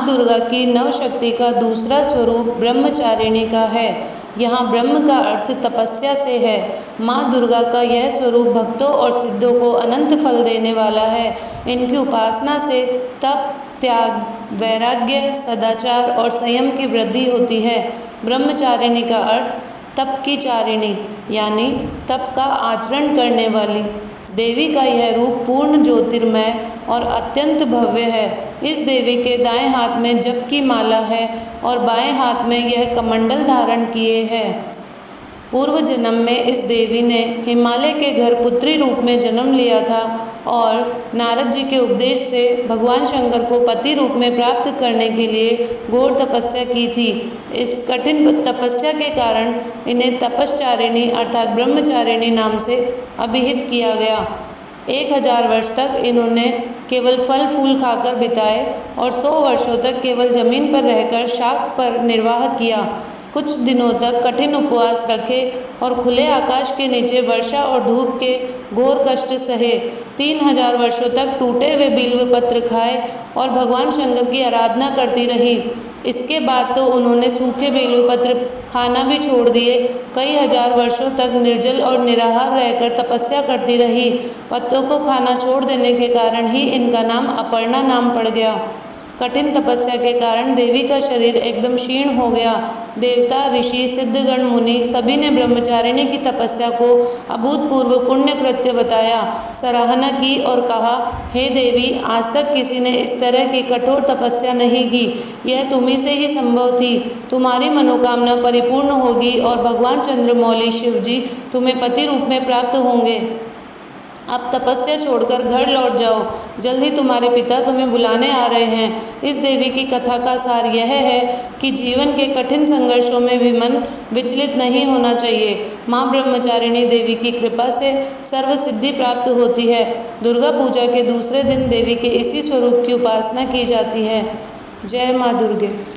दुर्गा की नवशक्ति का दूसरा स्वरूप ब्रह्मचारिणी का है। यहाँ ब्रह्म का अर्थ तपस्या से है। माँ दुर्गा का यह स्वरूप भक्तों और सिद्धों को अनंत फल देने वाला है। इनकी उपासना से तप, त्याग, वैराग्य, सदाचार और संयम की वृद्धि होती है। ब्रह्मचारिणी का अर्थ तप की चारिणी यानी तप का आचरण करने वाली। देवी का यह रूप पूर्ण ज्योतिर्मय और अत्यंत भव्य है। इस देवी के दाएं हाथ में जप की माला है और बाएं हाथ में यह कमंडल धारण किए है। पूर्व जन्म में इस देवी ने हिमालय के घर पुत्री रूप में जन्म लिया था और नारद जी के उपदेश से भगवान शंकर को पति रूप में प्राप्त करने के लिए घोर तपस्या की थी। इस कठिन तपस्या के कारण इन्हें तपश्चारिणी अर्थात ब्रह्मचारिणी नाम से अभिहित किया गया। 1000 वर्ष तक इन्होंने केवल फल फूल खाकर बिताए और 100 वर्षों तक केवल जमीन पर रहकर शाक पर निर्वाह किया। कुछ दिनों तक कठिन उपवास रखे और खुले आकाश के नीचे वर्षा और धूप के घोर कष्ट सहे। 3000 वर्षों तक टूटे हुए बिल्व पत्र खाए और भगवान शंकर की आराधना करती रही। इसके बाद तो उन्होंने सूखे बिल्व पत्र खाना भी छोड़ दिए। कई हजार वर्षों तक निर्जल और निराहार रहकर तपस्या करती रही। पत्तों को खाना छोड़ देने के कारण ही इनका नाम अपर्णा नाम पड़ गया। कठिन तपस्या के कारण देवी का शरीर एकदम क्षीण हो गया। देवता, ऋषि, सिद्धगण, मुनि सभी ने ब्रह्मचारिणी की तपस्या को अभूतपूर्व पुण्य कृत्य बताया, सराहना की और कहा, हे देवी, आज तक किसी ने इस तरह की कठोर तपस्या नहीं की। यह तुम्ही से ही संभव थी। तुम्हारी मनोकामना परिपूर्ण होगी और भगवान चंद्रमौली शिव जी तुम्हें पति रूप में प्राप्त होंगे। अब तपस्या छोड़कर घर लौट जाओ। जल्दी तुम्हारे पिता तुम्हें बुलाने आ रहे हैं। इस देवी की कथा का सार यह है कि जीवन के कठिन संघर्षों में भी मन विचलित नहीं होना चाहिए। माँ ब्रह्मचारिणी देवी की कृपा से सर्व सिद्धि प्राप्त होती है। दुर्गा पूजा के दूसरे दिन देवी के इसी स्वरूप की उपासना की जाती है। जय माँ दुर्गे।